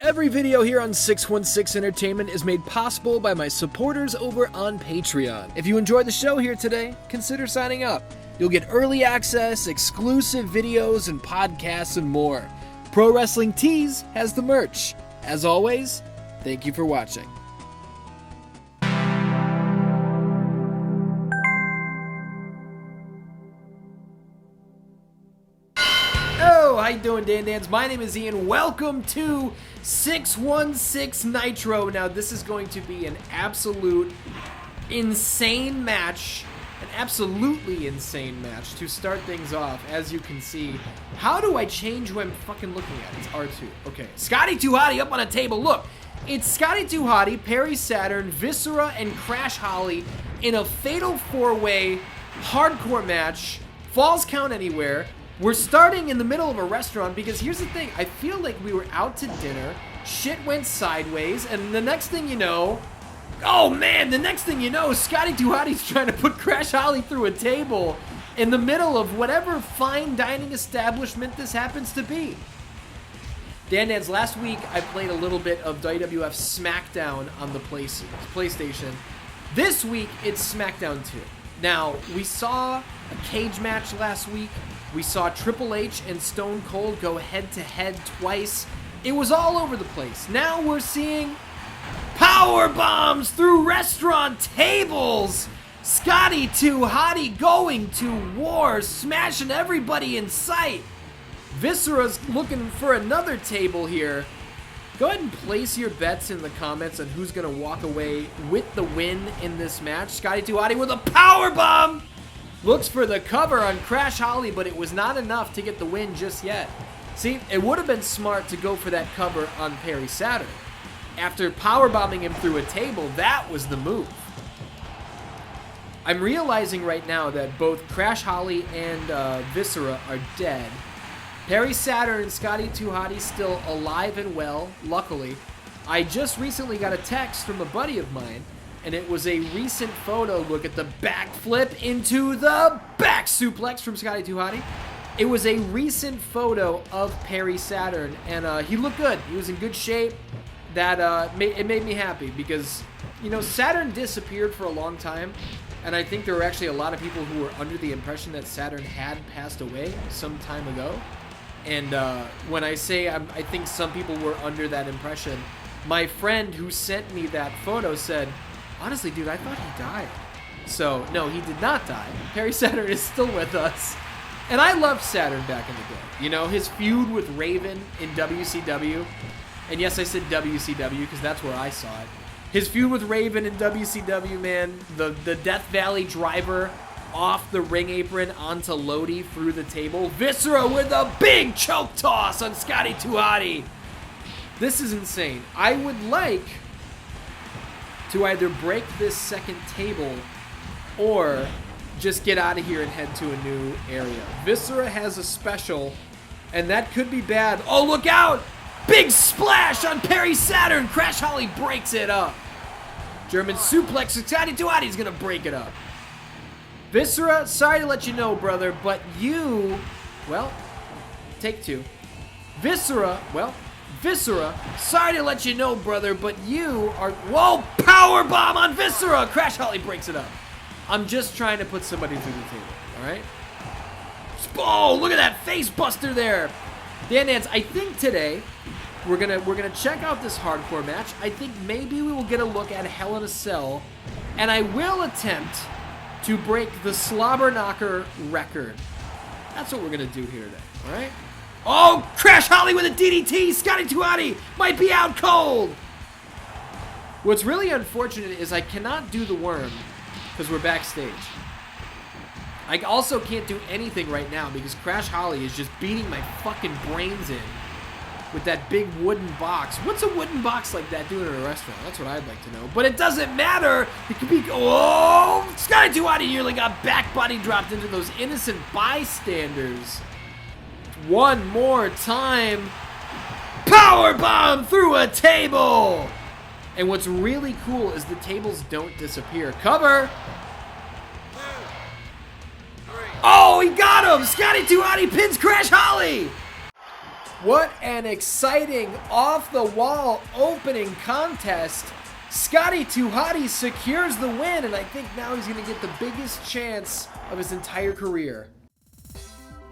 Every video here on 616 Entertainment is made possible by my supporters over on Patreon. If you enjoyed the show here today, consider signing up. You'll get early access, exclusive videos and podcasts and more. Pro Wrestling Tees has the merch. As always, thank you for watching. How you doing, Dan Dans? My name is Ian. Welcome to 616 Nitro. Now, this is going to be an absolute insane match. An absolutely insane match to start things off. As you can see, how do I change who I'm fucking looking at? It's R2. Okay. Scotty 2 Hotty up on a table. Look, it's Scotty 2 Hotty, Perry Saturn, Viscera, and Crash Holly in a fatal four-way hardcore match. Falls count anywhere. We're starting in the middle of a restaurant because here's the thing. I feel like we were out to dinner, shit went sideways, and the next thing you know, oh man, the next thing you know, Scotty 2 Hotty's trying to put Crash Holly through a table in the middle of whatever fine dining establishment this happens to be. Dan Dans, last week I played a little bit of WWF SmackDown on the PlayStation. This week it's SmackDown 2. Now, we saw a cage match last week. We saw Triple H and Stone Cold go head-to-head twice. It was all over the place. Now we're seeing power bombs through restaurant tables. Scotty 2 Hotty going to war, smashing everybody in sight. Viscera's looking for another table here. Go ahead and place your bets in the comments on who's going to walk away with the win in this match. Scotty 2 Hotty with a power bomb. Looks for the cover on Crash Holly, but it was not enough to get the win just yet. See, it would have been smart to go for that cover on Perry Saturn. After powerbombing him through a table, that was the move. I'm realizing right now that both Crash Holly and Viscera are dead. Perry Saturn and Scotty 2 Hotty still alive and well, luckily. I just recently got a text from a buddy of mine, and it was a recent photo. Look at the backflip into the back suplex from Scotty 2 Hotty. It was a recent photo of Perry Saturn, and he looked good. He was in good shape. That it made me happy because, you know, Saturn disappeared for a long time, and I think there were actually a lot of people who were under the impression that Saturn had passed away some time ago. And when I say I think some people were under that impression, my friend who sent me that photo said, honestly, dude, I thought he died. So, no, he did not die. Perry Saturn is still with us. And I loved Saturn back in the day. You know, his feud with Raven in WCW. And yes, I said WCW because that's where I saw it. His feud with Raven in WCW, man. The Death Valley driver off the ring apron onto Lodi through the table. Viscera with a big choke toss on Scotty 2 Hotty. This is insane. I would like to either break this second table or just get out of here and head to a new area. Viscera has a special, and that could be bad. Oh, look out! Big splash on Perry Saturn. Crash Holly breaks it up. German suplex. Scotty 2 Hotty's gonna break it up. Viscera, sorry to let you know, brother, but you, well, take two. Viscera, sorry to let you know, brother, but you are... Whoa! Powerbomb on Viscera! Crash Holly breaks it up. I'm just trying to put somebody through the table, alright? Oh, look at that face buster there! Dan Dans, I think today we're gonna check out this hardcore match. I think maybe we will get a look at Hell in a Cell, and I will attempt to break the SLOBBERKNOCKER record. That's what we're gonna do here today, alright? Oh, Crash Holly with a DDT! Scotty 2 Hotty might be out cold! What's really unfortunate is I cannot do the worm because we're backstage. I also can't do anything right now because Crash Holly is just beating my fucking brains in with that big wooden box. What's a wooden box like that doing in a restaurant? That's what I'd like to know. But it doesn't matter. It could be... Oh! Scotty 2 Hotty nearly got back body dropped into those innocent bystanders. One more time. Powerbomb through a table. And what's really cool is the tables don't disappear. Cover. Oh, he got him. Scotty 2 Hotty pins Crash Holly. What an exciting off-the-wall opening contest. Scotty 2 Hotty secures the win, and I think now he's going to get the biggest chance of his entire career.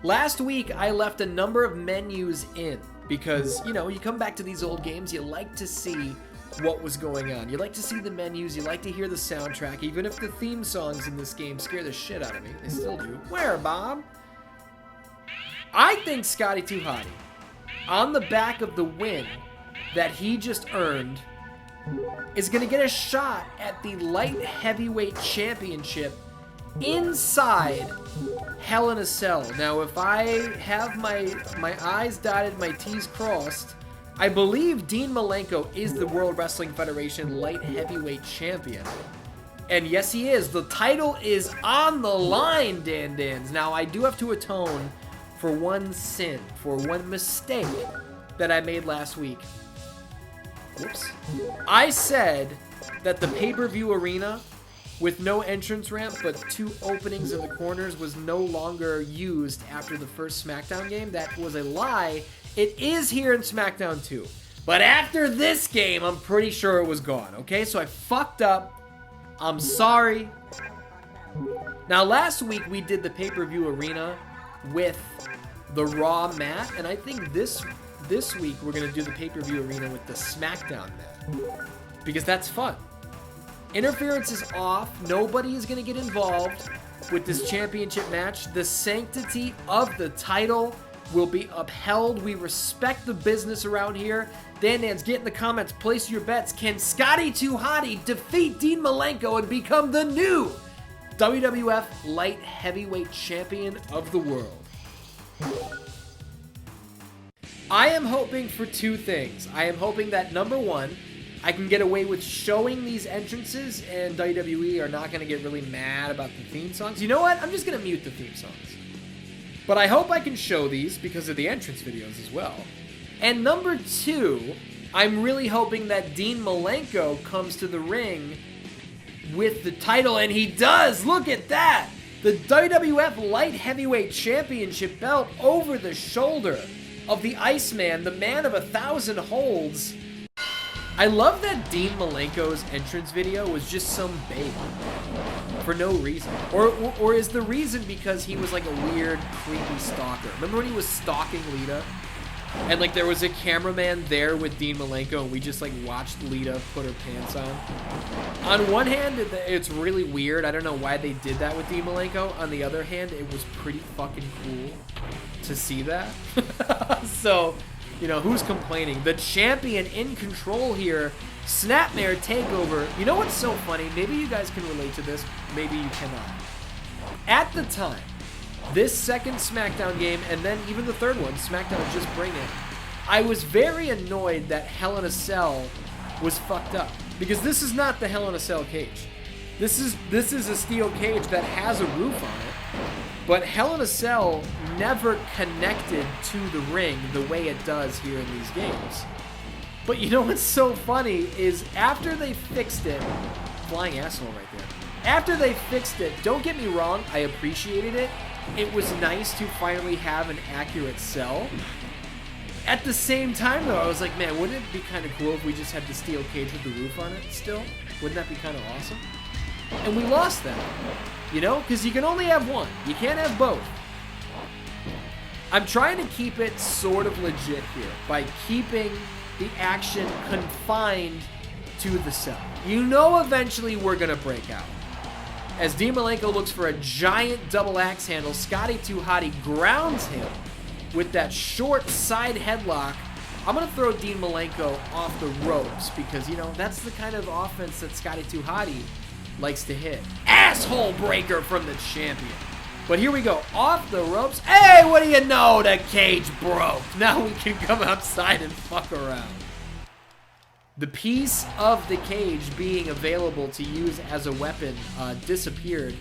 Last week, I left a number of menus in because, you know, you come back to these old games, you like to see what was going on. You like to see the menus, you like to hear the soundtrack, even if the theme songs in this game scare the shit out of me. They still do. Where, Bob? I think Scotty 2 Hotty, on the back of the win that he just earned, is going to get a shot at the light heavyweight championship inside Hell in a Cell. Now, if I have my I's dotted, my T's crossed, I believe Dean Malenko is the World Wrestling Federation light heavyweight champion. And yes, he is. The title is on the line, Dan Dans. Now, I do have to atone for one sin, for one mistake that I made last week. Whoops. I said that the pay-per-view arena with no entrance ramp but 2 openings in the corners was no longer used after the first SmackDown game. That was a lie. It is here in SmackDown 2. But after this game, I'm pretty sure it was gone, okay? So I fucked up. I'm sorry. Now, last week we did the pay-per-view arena with the Raw mat, and I think this week we're going to do the pay-per-view arena with the SmackDown mat, because that's fun. Interference is off. Nobody is going to get involved with this championship match. The sanctity of the title will be upheld. We respect the business around here. Dan Dans, get in the comments. Place your bets. Can Scotty 2 Hotty defeat Dean Malenko and become the new WWF Light Heavyweight Champion of the world? I am hoping for 2 things. I am hoping that, number 1, I can get away with showing these entrances and WWE are not going to get really mad about the theme songs. You know what? I'm just going to mute the theme songs. But I hope I can show these because of the entrance videos as well. And number 2, I'm really hoping that Dean Malenko comes to the ring with the title, and he does! Look at that! The WWF Light Heavyweight Championship belt over the shoulder of the Iceman, the man of 1,000 holds. I love that Dean Malenko's entrance video was just some babe for no reason. Or is the reason because he was like a weird, creepy stalker? Remember when he was stalking Lita? And like there was a cameraman there with Dean Malenko and we just like watched Lita put her pants on. On one hand, it's really weird. I don't know why they did that with Dean Malenko. On the other hand, it was pretty fucking cool to see that. So, you know, who's complaining? The champion in control here. Snapmare takeover. You know what's so funny? Maybe you guys can relate to this. Maybe you cannot. At the time, this second SmackDown game, and then even the third one, SmackDown Just Bring It, I was very annoyed that Hell in a Cell was fucked up. Because this is not the Hell in a Cell cage. This is a steel cage that has a roof on it. But Hell in a Cell never connected to the ring the way it does here in these games. But you know what's so funny is after they fixed it, flying asshole right there. After they fixed it, don't get me wrong, I appreciated it. It was nice to finally have an accurate cell. At the same time though, I was like, man, wouldn't it be kind of cool if we just had the steel cage with the roof on it still? Wouldn't that be kind of awesome? And we lost that. You know, because you can only have one. You can't have both. I'm trying to keep it sort of legit here by keeping the action confined to the cell. You know eventually we're going to break out. As Dean Malenko looks for a giant double axe handle, Scotty 2 Hotty grounds him with that short side headlock. I'm going to throw Dean Malenko off the ropes because, you know, that's the kind of offense that Scotty 2 Hotty likes to hit. Asshole breaker from the champion. But here we go. Off the ropes. Hey, what do you know? The cage broke. Now we can come outside and fuck around. The piece of the cage being available to use as a weapon disappeared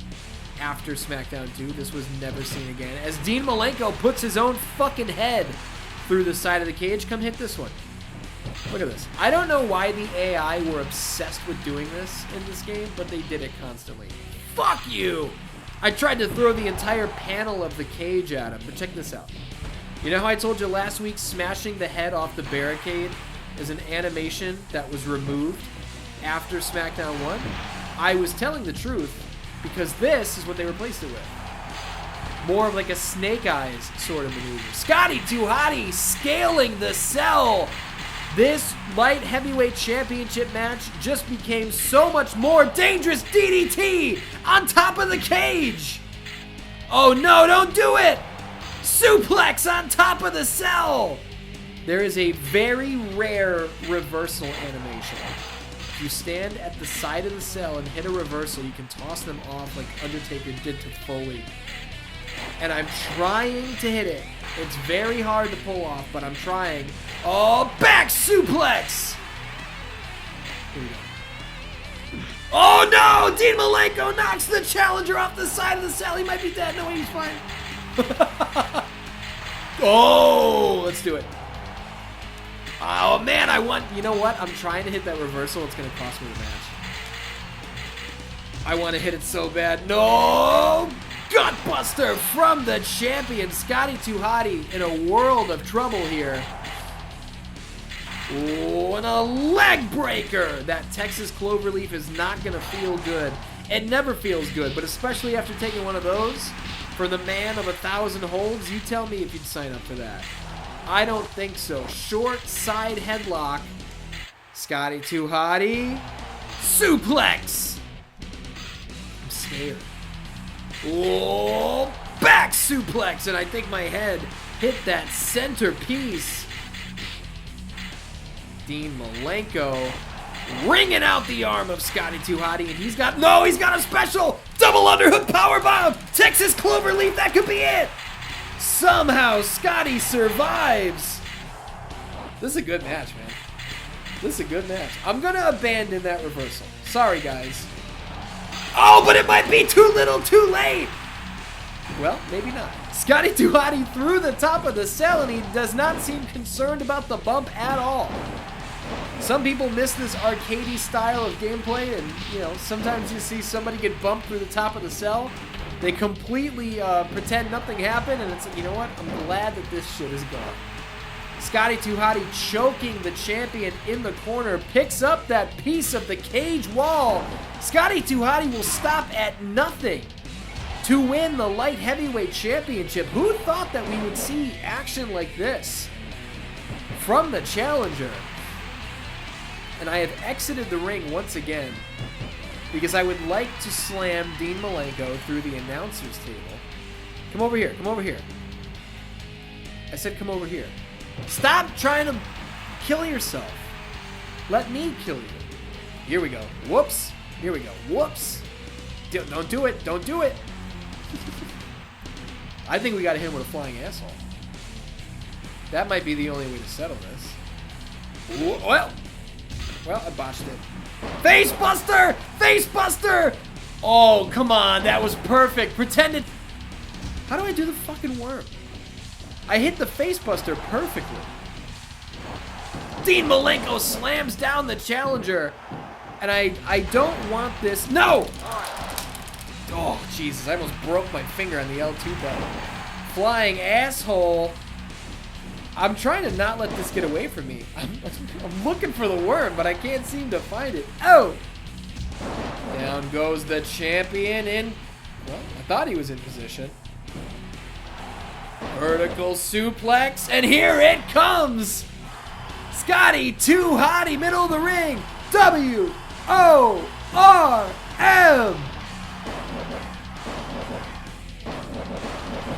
after SmackDown 2. This was never seen again. As Dean Malenko puts his own fucking head through the side of the cage. Come hit this one. Look at this. I don't know why the AI were obsessed with doing this in this game, but they did it constantly. Fuck you! I tried to throw the entire panel of the cage at him, but check this out. You know how I told you last week smashing the head off the barricade is an animation that was removed after SmackDown 1? I was telling the truth because this is what they replaced it with. More of like a Snake Eyes sort of maneuver. Scotty 2 Hotty scaling the cell. This light heavyweight championship match just became so much more dangerous. DDT on top of the cage. Oh no, don't do it. Suplex on top of the cell. There is a very rare reversal animation. If you stand at the side of the cell and hit a reversal, you can toss them off like Undertaker did to Foley. And I'm trying to hit it. It's very hard to pull off, but I'm trying. Oh, back suplex! Here we go. Oh no! Dean Malenko knocks the challenger off the side of the cell. He might be dead. No, he's fine. Oh, let's do it. Oh man, you know what? I'm trying to hit that reversal. It's gonna cost me the match. I want to hit it so bad. No! Gutbuster from the champion, Scotty 2 Hotty, in a world of trouble here. Oh, and a leg breaker. That Texas Cloverleaf is not going to feel good. It never feels good, but especially after taking one of those, for the man of 1,000 holds, you tell me if you'd sign up for that. I don't think so. Short side headlock. Scotty 2 Hotty. Suplex. I'm scared. Oh, back suplex, and I think my head hit that centerpiece. Dean Malenko ringing out the arm of Scotty 2 Hotty, and he's got a special double underhook powerbomb. Texas Cloverleaf, that could be it. Somehow Scotty survives. This is a good match, man. This is a good match. I'm gonna abandon that reversal. Sorry, guys. Oh, but it might be too little, too late. Well, maybe not. Scotty 2 Hotty through the top of the cell, and he does not seem concerned about the bump at all. Some people miss this arcadey style of gameplay, and you know, sometimes you see somebody get bumped through the top of the cell. They completely pretend nothing happened, and it's, you know what? I'm glad that this shit is gone. Scotty 2 Hotty choking the champion in the corner, picks up that piece of the cage wall. Scotty 2 Hotty will stop at nothing to win the light heavyweight championship. Who thought that we would see action like this from the challenger? And I have exited the ring once again because I would like to slam Dean Malenko through the announcer's table. Come over here. Come over here. I said come over here. Stop trying to kill yourself. Let me kill you. Here we go. Whoops. Here we go. Whoops. Don't do it. Don't do it. I think we got to hit him with a flying asshole. That might be the only way to settle this. Well, I botched it. Face buster! Face buster! Oh, come on. That was perfect. Pretended. How do I do the fucking worm? I hit the facebuster perfectly. Dean Malenko slams down the challenger. And I don't want this. No! Oh, Jesus. I almost broke my finger on the L2 button. Flying asshole. I'm trying to not let this get away from me. I'm looking for the worm, but I can't seem to find it. Oh! Down goes the champion in... Well, I thought he was in position. Vertical suplex, and here it comes! Scotty 2 Hotty, middle of the ring. W-O-R-M!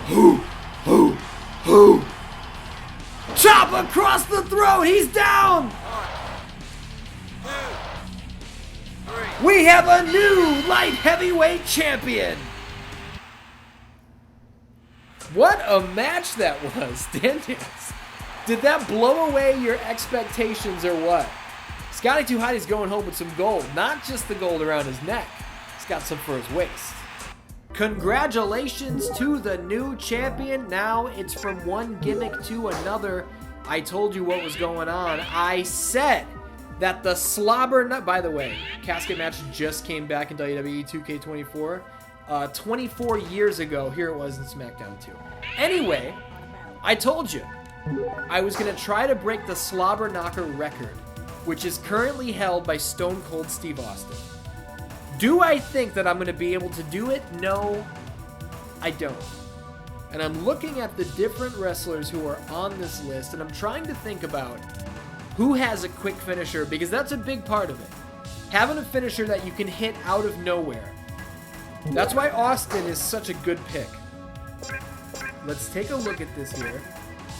Who? Chop across the throat, he's down! 1, 2, 3. We have a new light heavyweight champion! What a match that was, didn't it? Did that blow away your expectations or what? Scotty 2 Hotty's going home with some gold. Not just the gold around his neck. He's got some for his waist. Congratulations to the new champion. Now it's from one gimmick to another. I told you what was going on. I said that the by the way, casket match just came back in WWE 2K24. 24 years ago, here it was in SmackDown 2. Anyway, I told you, I was going to try to break the SLOBBERKNOCKER record, which is currently held by Stone Cold Steve Austin. Do I think that I'm going to be able to do it? No, I don't. And I'm looking at the different wrestlers who are on this list, and I'm trying to think about who has a quick finisher, because that's a big part of it. Having a finisher that you can hit out of nowhere. That's why Austin is such a good pick. Let's take a look at this here.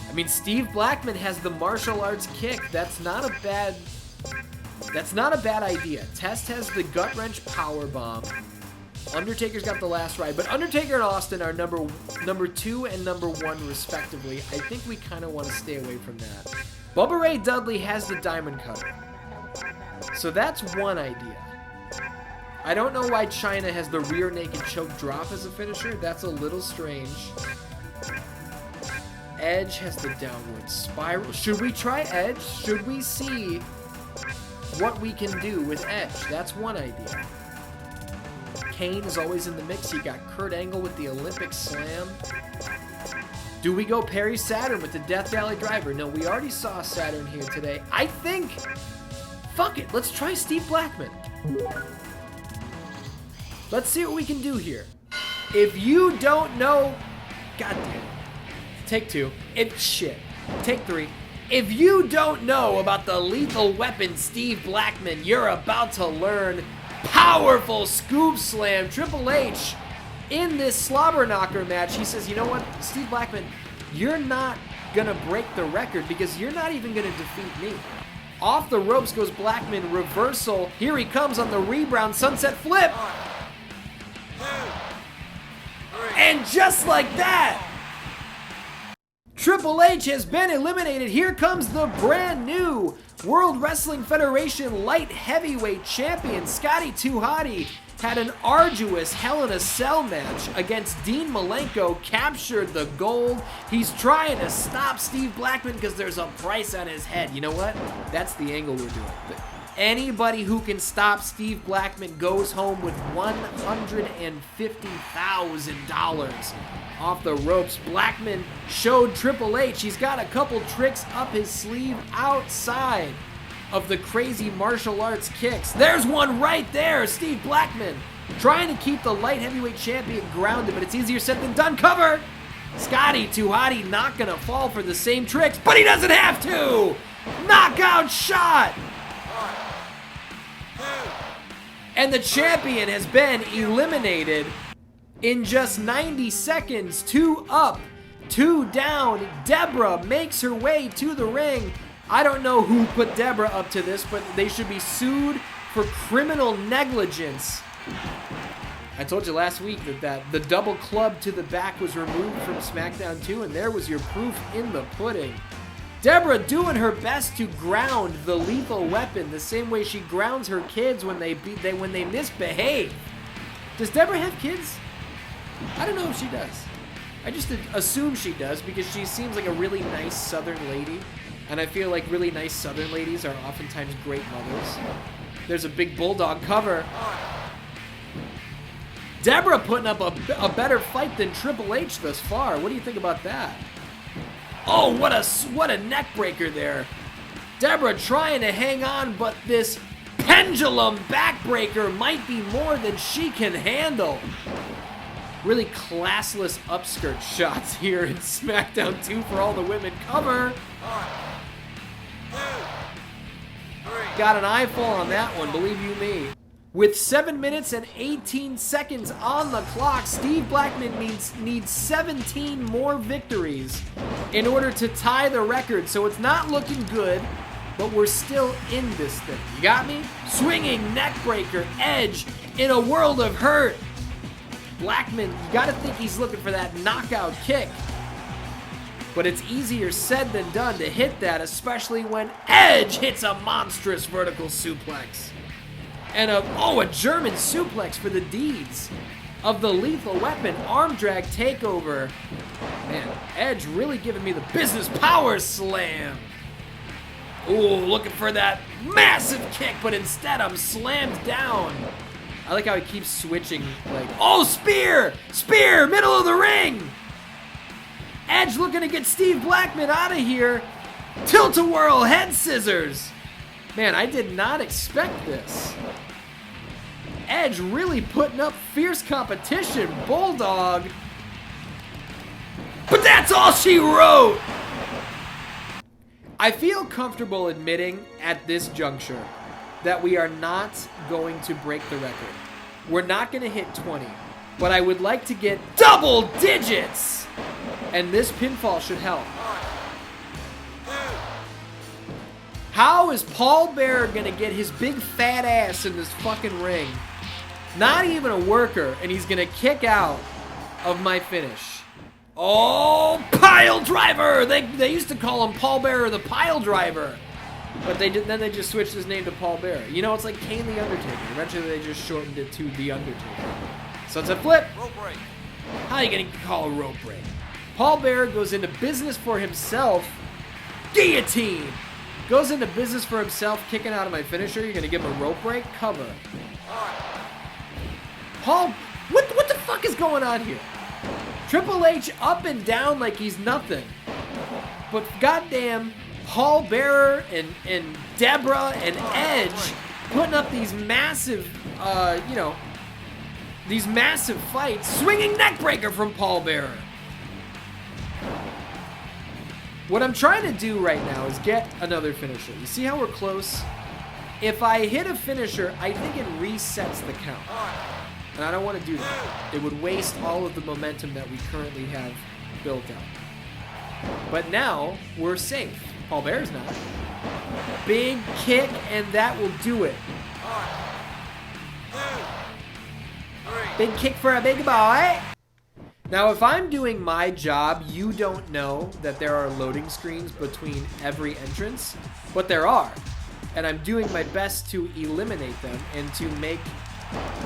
I mean, Steve Blackman has the martial arts kick. That's not a bad idea. Test has the gut wrench power bomb. Undertaker's got the last ride, but Undertaker and Austin are number 2 and number 1 respectively. I think we kind of want to stay away from that. Bubba Ray Dudley has the diamond cutter, so that's one idea. I don't know why Chyna has the rear naked choke drop as a finisher. That's a little strange. Edge has the downward spiral. Should we try Edge? Should we see what we can do with Edge? That's one idea. Kane is always in the mix. You got Kurt Angle with the Olympic Slam. Do we go Perry Saturn with the Death Valley Driver? No, we already saw Saturn here today. I think, fuck it, let's try Steve Blackman. Let's see what we can do here. If you don't know, god damn it. Take 2. Take 3. If you don't know about the Lethal Weapon Steve Blackman, you're about to learn. Powerful scoop slam. Triple H in this SLOBBERKNOCKER match. He says, you know what, Steve Blackman, you're not gonna break the record because you're not even gonna defeat me. Off the ropes goes Blackman. Reversal. Here he comes on the rebound. Sunset flip. 1, 2, 3. And just like that, Triple H has been eliminated. Here comes the brand new World Wrestling Federation Light Heavyweight Champion. Scotty 2 Hotty had an arduous Hell in a Cell match against Dean Malenko, captured the gold. He's trying to stop Steve Blackman because there's a price on his head. You know what? That's the angle we're doing. Anybody who can stop Steve Blackman goes home with $150,000 off the ropes. Blackman showed Triple H he's got a couple tricks up his sleeve outside of the crazy martial arts kicks. There's one right there. Steve Blackman trying to keep the light heavyweight champion grounded, but it's easier said than done. Cover! Scotty 2 Hotty not gonna fall for the same tricks, but he doesn't have to! Knockout shot! 1, 2. And the champion has been eliminated in just 90 seconds. 2 up, 2 down. Deborah makes her way to the ring. I don't know who put Deborah up to this, but they should be sued for criminal negligence. I told you last week that the double club to the back was removed from SmackDown 2, and there was your proof in the pudding. Deborah doing her best to ground the Lethal Weapon the same way she grounds her kids when they misbehave. Does Deborah have kids? I don't know if she does. I just assume she does because she seems like a really nice Southern lady, and I feel like really nice Southern ladies are oftentimes great mothers. There's a big bulldog cover. Deborah putting up a better fight than Triple H thus far. What do you think about that? Oh, what a neck breaker there. Deborah trying to hang on, but this pendulum backbreaker might be more than she can handle. Really classless upskirt shots here in SmackDown 2 for all the women. Cover. 1, 2, 3. Got an eyeful on that one, believe you me. With 7 minutes and 18 seconds on the clock, Steve Blackman needs 17 more victories in order to tie the record. So it's not looking good, but we're still in this thing. You got me? Swinging neck breaker, Edge in a world of hurt. Blackman, you gotta think he's looking for that knockout kick. But it's easier said than done to hit that, especially when Edge hits a monstrous vertical suplex. And a German suplex for the deeds of the Lethal Weapon. Arm drag takeover. Man, Edge really giving me the business power slam. Ooh, looking for that massive kick, but instead I'm slammed down. I like how he keeps switching, like, oh, spear! Spear! Middle of the ring! Edge looking to get Steve Blackman out of here. Tilt-a-whirl head scissors. Man, I did not expect this. Edge really putting up fierce competition. Bulldog. But that's all she wrote. I feel comfortable admitting at this juncture that we are not going to break the record. We're not going to hit 20, but I would like to get double digits. And this pinfall should help. How is Paul Bearer going to get his big fat ass in this fucking ring? Not even a worker, and he's going to kick out of my finish. Oh, pile driver! They used to call him Paul Bearer the pile driver. But then they just switched his name to Paul Bearer. You know, it's like Kane the Undertaker. Eventually they just shortened it to The Undertaker. Sunset flip. Rope break. How are you going to call a rope break? Paul Bearer goes into business for himself. Guillotine! Goes into business for himself, kicking out of my finisher. You're going to give him a rope break? Cover. Paul, what the fuck is going on here? Triple H up and down like he's nothing. But goddamn, Paul Bearer and Deborah and Edge putting up these massive, these massive fights. Swinging neck breaker from Paul Bearer. What I'm trying to do right now is get another finisher. You see how we're close? If I hit a finisher, I think it resets the count. And I don't want to do that. It would waste all of the momentum that we currently have built up. But now, we're safe. Paul Bearer's not. Big kick, and that will do it. Big kick for a big boy. Now, if I'm doing my job, you don't know that there are loading screens between every entrance, but there are. And I'm doing my best to eliminate them and to make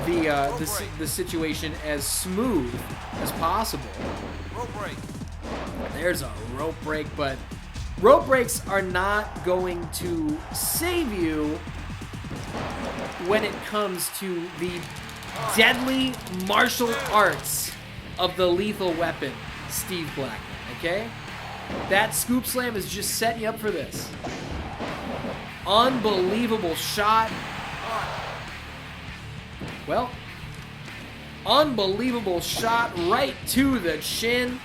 the situation as smooth as possible. Rope break. There's a rope break, but rope breaks are not going to save you when it comes to the deadly martial arts of the lethal weapon, Steve Blackman, okay? That scoop slam is just setting you up for this. Unbelievable shot. Well, unbelievable shot right to the chin.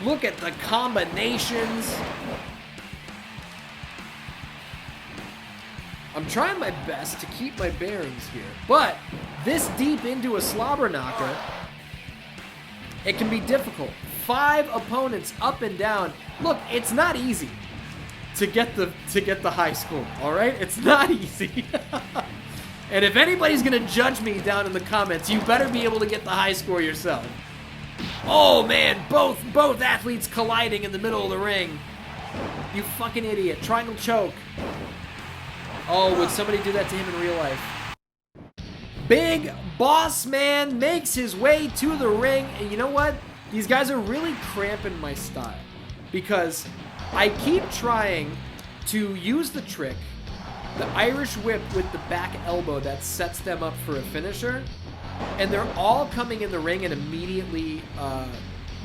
Look at the combinations. I'm trying my best to keep my bearings here, but this deep into a slobber knocker, it can be difficult. 5 opponents up and down. Look, it's not easy to get the high score, all right? It's not easy. And if anybody's gonna judge me down in the comments, you better be able to get the high score yourself. Oh man, both athletes colliding in the middle of the ring. You fucking idiot. Triangle choke. Oh, would somebody do that to him in real life? Big Boss Man makes his way to the ring, and you know what? These guys are really cramping my style because I keep trying to use the trick, the Irish whip with the back elbow that sets them up for a finisher, and they're all coming in the ring and immediately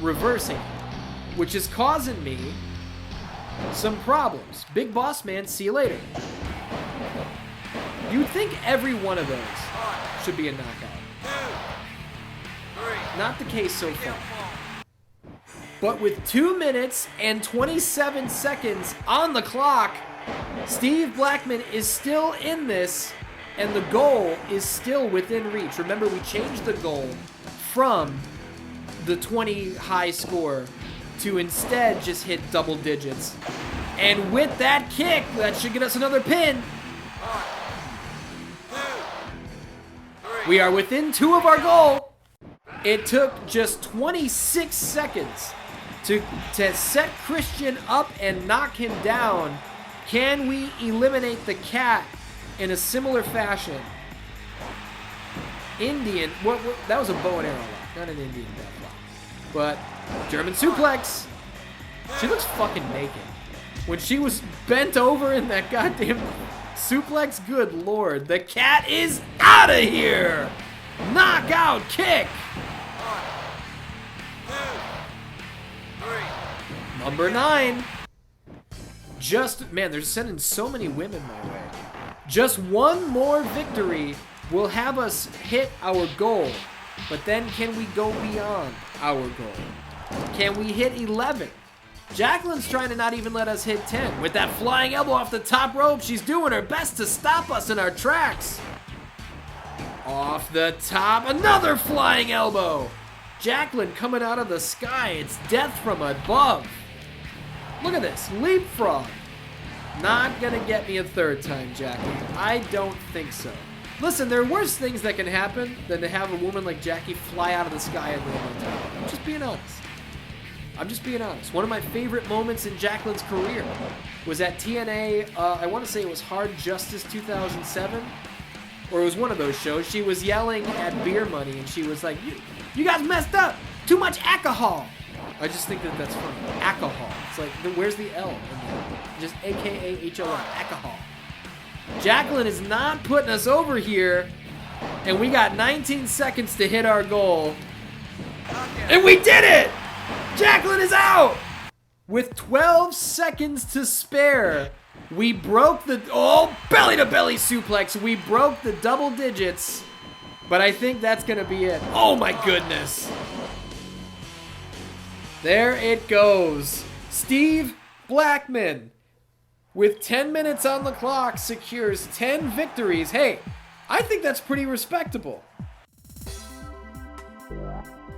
reversing, which is causing me some problems. Big Boss Man, see you later. You'd think every one of those should be a knockout. Not the case so far. But with 2 minutes and 27 seconds on the clock, Steve Blackman is still in this, and the goal is still within reach. Remember, we changed the goal from the 20 high score to instead just hit double digits. And with that kick, that should get us another pin. We are within 2 of our goal. It took just 26 seconds to set Christian up and knock him down. Can we eliminate the cat in a similar fashion? Indian, what that was a bow and arrow lock, not an Indian death lock. But German suplex. She looks fucking naked. When she was bent over in that goddamn suplex, good lord. The cat is out of here. Knockout kick. Number 9. Just, man, they're sending so many women my way. Just one more victory will have us hit our goal. But then can we go beyond our goal? Can we hit 11? Jacqueline's trying to not even let us hit 10. With that flying elbow off the top rope, she's doing her best to stop us in our tracks. Off the top, another flying elbow. Jacqueline coming out of the sky. It's death from above. Look at this, leapfrog. Not gonna get me a third time, Jackie. I don't think so. Listen, there are worse things that can happen than to have a woman like Jackie fly out of the sky and land on top. I'm just being honest. I'm just being honest. One of my favorite moments in Jacqueline's career was at TNA, I want to say it was Hard Justice 2007, or it was one of those shows. She was yelling at Beer Money, and she was like, you guys messed up! Too much alcohol! I just think that that's funny. Alcohol. It's like, where's the L in there? Just A-K-A-H-O-L, alcohol. Jacqueline is not putting us over here, and we got 19 seconds to hit our goal. And we did it! Jacqueline is out! With 12 seconds to spare, we broke the, belly-to-belly suplex. We broke the double digits, but I think that's gonna be it. Oh my goodness. There it goes. Steve Blackman, with 10 minutes on the clock, secures 10 victories. Hey, I think that's pretty respectable.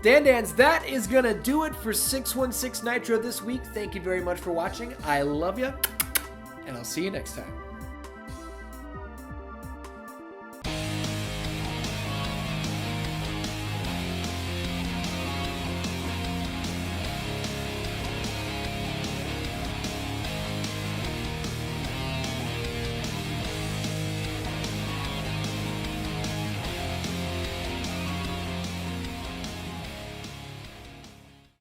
Dan-Dans, that is going to do it for 616 Nitro this week. Thank you very much for watching. I love you, and I'll see you next time.